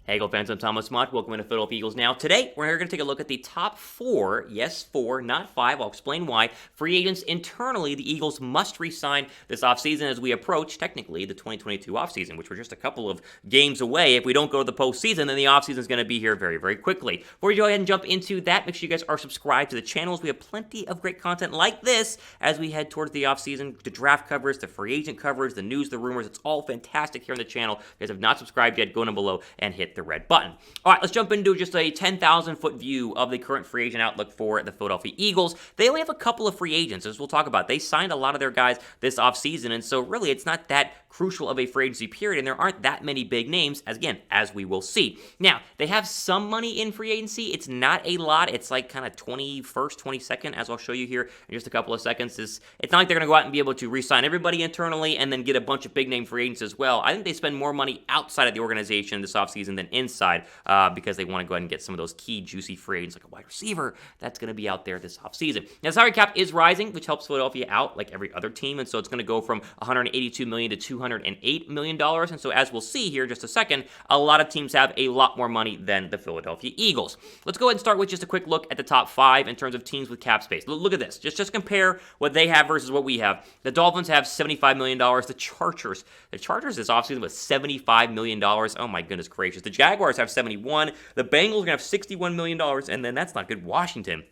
Hey, Eagle fans, I'm Thomas Mott. Welcome to Philadelphia Eagles Now. Today, we're going to take a look at the top 4, yes, 4, not 5, I'll explain why, free agents internally the Eagles must re-sign this offseason as we approach, technically, the 2022 offseason, which we're just a couple of games away. If we don't go to the postseason, then the offseason is going to be here very, very quickly. Before we go ahead and jump into that, make sure you guys are subscribed to the channels. We have plenty of great content like this as we head towards the offseason, the draft coverage, the free agent coverage, the news, the rumors. It's all fantastic here on the channel. If you guys have not subscribed yet, go down below and hit the red button. All right, let's jump into just a 10,000-foot view of the current free agent outlook for the Philadelphia Eagles. They only have a couple of free agents, as we'll talk about. They signed a lot of their guys this offseason, and so really it's not that crucial of a free agency period, and there aren't that many big names, as we will see. Now, they have some money in free agency. It's not a lot. It's like kind of 21st, 22nd, as I'll show you here in just a couple of seconds. It's not like they're going to go out and be able to re-sign everybody internally and then get a bunch of big-name free agents as well. I think they spend more money outside of the organization this offseason than inside because they want to go ahead and get some of those key, juicy free agents like a wide receiver that's going to be out there this offseason. Now, the salary cap is rising, which helps Philadelphia out like every other team, and so it's going to go from $182 million to $208 million, and so as we'll see here in just a second, a lot of teams have a lot more money than the Philadelphia Eagles. Let's go ahead and start with just a quick look at the top 5 in terms of teams with cap space. Look at this. Just compare what they have versus what we have. The Dolphins have $75 million. The Chargers this offseason with $75 million. Oh my goodness gracious. The Jaguars have 71. The Bengals are going to have $61 million, and then that's not good. Washington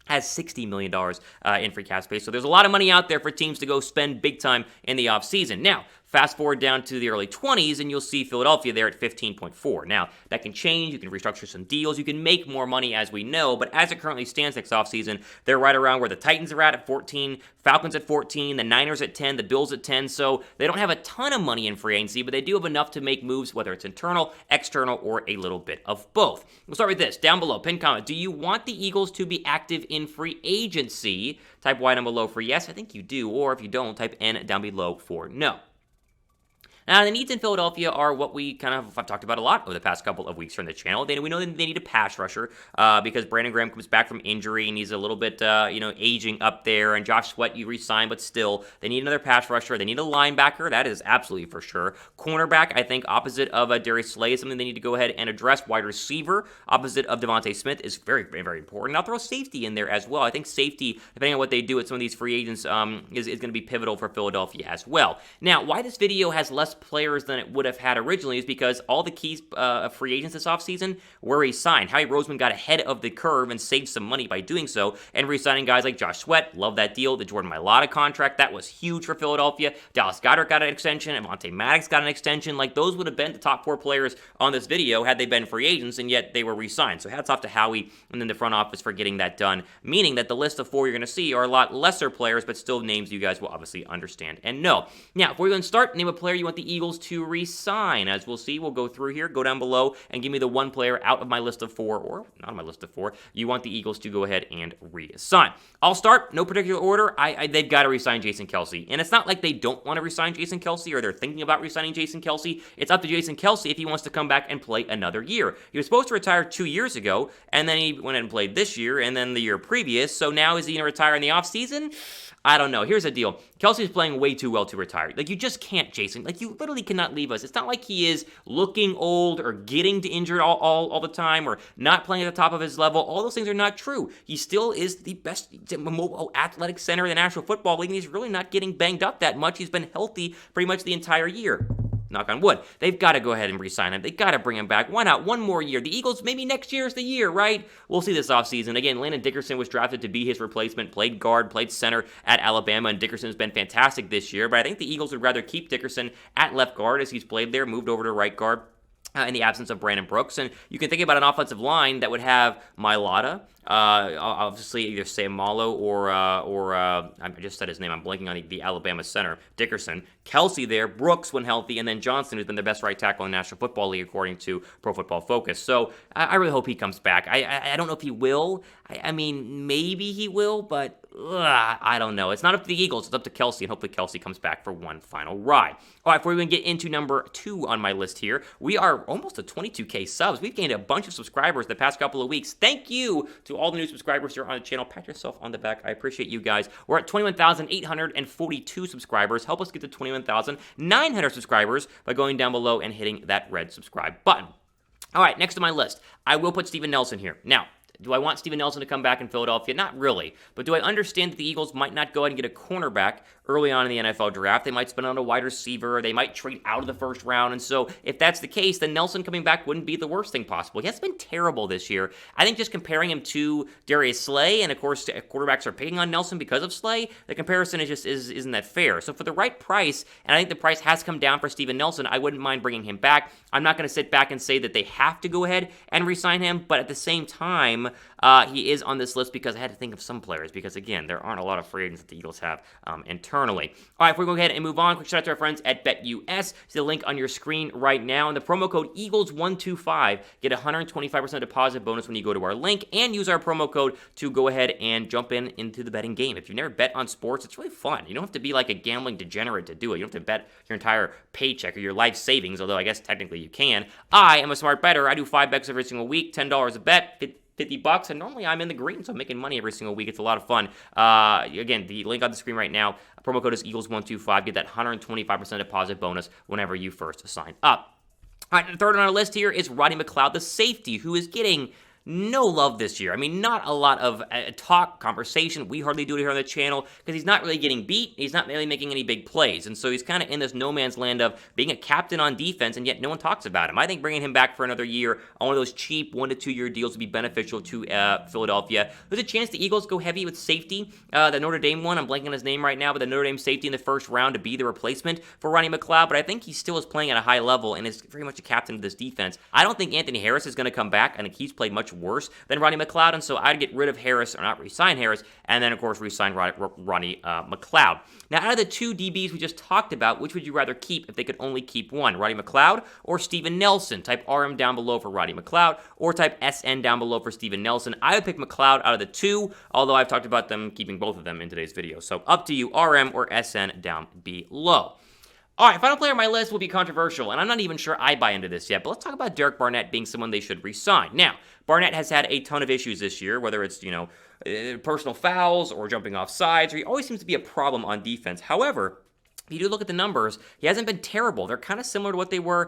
has $60 million in free cap space. So there's a lot of money out there for teams to go spend big time in the offseason. Now, fast forward down to the early 20s, and you'll see Philadelphia there at 15.4. Now, that can change. You can restructure some deals. You can make more money, as we know. But as it currently stands next offseason, they're right around where the Titans are at 14, Falcons at 14, the Niners at 10, the Bills at 10. So they don't have a ton of money in free agency, but they do have enough to make moves, whether it's internal, external, or a little bit of both. We'll start with this. Down below, pin comment. Do you want the Eagles to be active in free agency? Type Y down below for yes. I think you do. Or if you don't, type N down below for no. Now, the needs in Philadelphia are what we I've talked about a lot over the past couple of weeks here on the channel. We know that they need a pass rusher because Brandon Graham comes back from injury and he's a little bit, aging up there. And Josh Sweat, you re-signed, but still, they need another pass rusher. They need a linebacker. That is absolutely for sure. Cornerback, I think, opposite of Darius Slay is something they need to go ahead and address. Wide receiver, opposite of Devontae Smith, is very, very, very important. I'll throw safety in there as well. I think safety, depending on what they do with some of these free agents, is going to be pivotal for Philadelphia as well. Now, why this video has less players than it would have had originally is because all the keys of free agents this offseason were re-signed. Howie Roseman got ahead of the curve and saved some money by doing so and re-signing guys like Josh Sweat. Love that deal. The Jordan Mailata contract, that was huge for Philadelphia. Dallas Goedert got an extension. Avonte Maddox got an extension. Like, those would have been the top 4 players on this video had they been free agents, and yet they were re-signed. So hats off to Howie and then the front office for getting that done, meaning that the list of 4 you're going to see are a lot lesser players, but still names you guys will obviously understand and know. Now, before we go and start, name a player you want the Eagles to re-sign. As we'll see, we'll go through here, go down below, and give me the one player out of my list of 4, or not on my list of 4, you want the Eagles to go ahead and re-sign. I'll start, no particular order. They've got to re-sign Jason Kelce. And it's not like they don't want to re-sign Jason Kelce or they're thinking about re-signing Jason Kelce. It's up to Jason Kelce if he wants to come back and play another year. He was supposed to retire 2 years ago, and then he went and played this year, and then the year previous. So now is he going to retire in the offseason? I don't know. Here's the deal. Kelce's playing way too well to retire. Like, you just can't, Jason. Like, you literally cannot leave us. It's not like he is looking old or getting to injured all the time or not playing at the top of his level. All those things are not true. He still is the best mobile athletic center in the National Football League, and he's really not getting banged up that much. He's been healthy pretty much the entire year. Knock on wood. They've got to go ahead and re-sign him. They've got to bring him back. Why not? One more year. The Eagles, maybe next year is the year, right? We'll see this offseason. Again, Landon Dickerson was drafted to be his replacement, played guard, played center at Alabama, and Dickerson's been fantastic this year, but I think the Eagles would rather keep Dickerson at left guard as he's played there, moved over to right guard in the absence of Brandon Brooks. And you can think about an offensive line that would have Mailata, obviously either Sam Malo or I just said his name, I'm blanking on the Alabama center, Dickerson, Kelce there, Brooks when healthy, and then Johnson, who's been the best right tackle in the National Football League according to Pro Football Focus. So I really hope he comes back. I don't know if he will. I mean, maybe he will, but I don't know. It's not up to the Eagles. It's up to Kelce, and hopefully Kelce comes back for one final ride. All right, before we even get into number 2 on my list here, we are almost at 22K subs. We've gained a bunch of subscribers the past couple of weeks. Thank you to to all the new subscribers here on the channel. Pat yourself on the back. I appreciate you guys. We're at 21,842 subscribers. Help us get to 21,900 subscribers by going down below and hitting that red subscribe button. All right, next on my list, I will put Steven Nelson here. Now, do I want Steven Nelson to come back in Philadelphia? Not really. But do I understand that the Eagles might not go ahead and get a cornerback early on in the NFL draft? They might spend on a wide receiver. They might trade out of the first round. And so if that's the case, then Nelson coming back wouldn't be the worst thing possible. He has been terrible this year. I think just comparing him to Darius Slay, and of course quarterbacks are picking on Nelson because of Slay, the comparison isn't that fair. So for the right price, and I think the price has come down for Steven Nelson, I wouldn't mind bringing him back. I'm not going to sit back and say that they have to go ahead and re-sign him, but at the same time, he is on this list because I had to think of some players because, again, there aren't a lot of free agents that the Eagles have internally. All right, if we go ahead and move on, quick shout out to our friends at BetUS. See the link on your screen right now. And the promo code EAGLES125, get a 125% deposit bonus when you go to our link, and use our promo code to go ahead and jump into the betting game. If you've never bet on sports, it's really fun. You don't have to be like a gambling degenerate to do it. You don't have to bet your entire paycheck or your life savings, although I guess technically you can. I am a smart bettor. I do 5 bets every single week, $10 a bet, $50, and normally I'm in the green, so I'm making money every single week. It's a lot of fun. Again, the link on the screen right now, promo code is EAGLES125. Get that 125% deposit bonus whenever you first sign up. All right, and the third on our list here is Rodney McLeod, the safety, who is getting no love this year. I mean, not a lot of talk, conversation. We hardly do it here on the channel because he's not really getting beat. He's not really making any big plays. And so he's kind of in this no man's land of being a captain on defense, and yet no one talks about him. I think bringing him back for another year on one of those cheap 1 to 2 year deals would be beneficial to Philadelphia. There's a chance the Eagles go heavy with safety. The Notre Dame one, I'm blanking on his name right now, but the Notre Dame safety in the first round to be the replacement for Rodney McLeod. But I think he still is playing at a high level and is very much a captain of this defense. I don't think Anthony Harris is going to come back. I think he's played much worse than Rodney McLeod, and so I'd get rid of Harris, or not re-sign Harris, and then, of course, re-sign Rodney McLeod. Now, out of the 2 DBs we just talked about, which would you rather keep if they could only keep one? Rodney McLeod or Steven Nelson? Type RM down below for Rodney McLeod, or type SN down below for Steven Nelson. I would pick McLeod out of the 2, although I've talked about them keeping both of them in today's video. So up to you, RM or SN down below. All right, final player on my list will be controversial, and I'm not even sure I buy into this yet, but let's talk about Derek Barnett being someone they should re-sign. Now, Barnett has had a ton of issues this year, whether it's, personal fouls or jumping off sides, or he always seems to be a problem on defense. However, if you do look at the numbers, he hasn't been terrible. They're kind of similar to what they were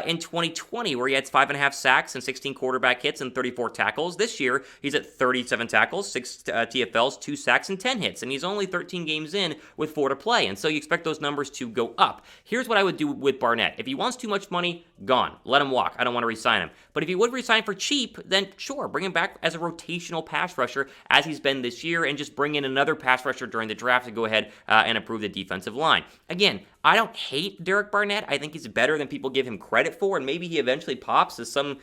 in 2020, where he had 5.5 sacks and 16 quarterback hits and 34 tackles. This year, he's at 37 tackles, 6 TFLs, 2 sacks, and 10 hits. And he's only 13 games in with 4 to play. And so you expect those numbers to go up. Here's what I would do with Barnett. If he wants too much money, gone. Let him walk. I don't want to re-sign him. But if he would re-sign for cheap, then sure, bring him back as a rotational pass rusher, as he's been this year, and just bring in another pass rusher during the draft to go ahead and improve the defensive line. Again, I don't hate Derek Barnett. I think he's better than people give him credit for, and maybe he eventually pops as some,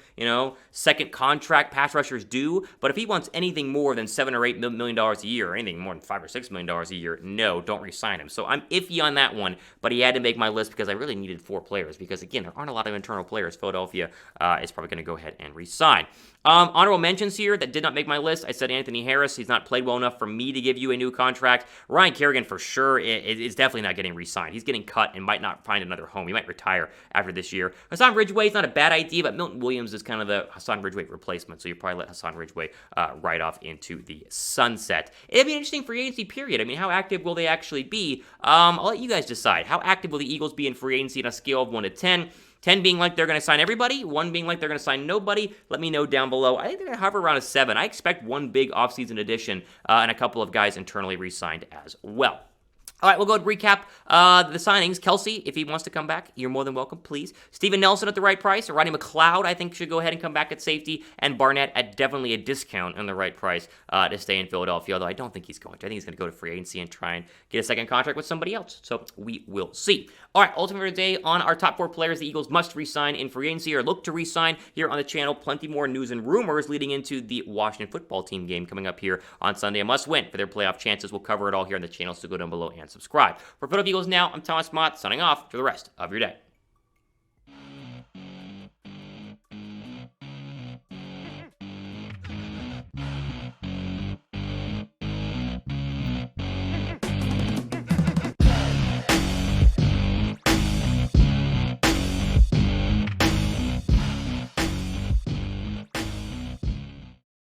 second contract pass rushers do. But if he wants anything more than $7 or $8 million a year, or anything more than $5 or $6 million a year, no, don't re-sign him. So I'm iffy on that one, but he had to make my list because I really needed 4 players, because again, there aren't a lot of internal players Philadelphia is probably going to go ahead and re-sign. Honorable mentions here that did not make my list. I said Anthony Harris. He's not played well enough for me to give you a new contract. Ryan Kerrigan, for sure, is definitely not getting re-signed. He's getting cut and might not find another home. He might retire after this year. Hassan Ridgeway is not a bad idea, but Milton Williams is kind of the Hassan Ridgeway replacement, so you probably let Hassan Ridgeway ride off into the sunset. It'd be an interesting free agency period. I mean, how active will they actually be? I'll let you guys decide. How active will the Eagles be in free agency on a scale of 1 to 10? 10 being like they're going to sign everybody, 1 being like they're going to sign nobody. Let me know down below. I think they're going to hover around a 7. I expect one big offseason addition and a couple of guys internally re-signed as well. All right, we'll go and recap the signings. Kelce, if he wants to come back, you're more than welcome, please. Steven Nelson at the right price. Or Rodney McLeod, I think, should go ahead and come back at safety. And Barnett at definitely a discount on the right price to stay in Philadelphia, although I don't think he's going to. I think he's going to go to free agency and try and get a second contract with somebody else. So we will see. All right, ultimate for today on our top 4 players the Eagles must re-sign in free agency or look to re-sign here on the channel. Plenty more news and rumors leading into the Washington football team game coming up here on Sunday. A must-win for their playoff chances. We'll cover it all here on the channel, so go down below and subscribe. For Philadelphia Eagles Now, I'm Thomas Mott, signing off for the rest of your day.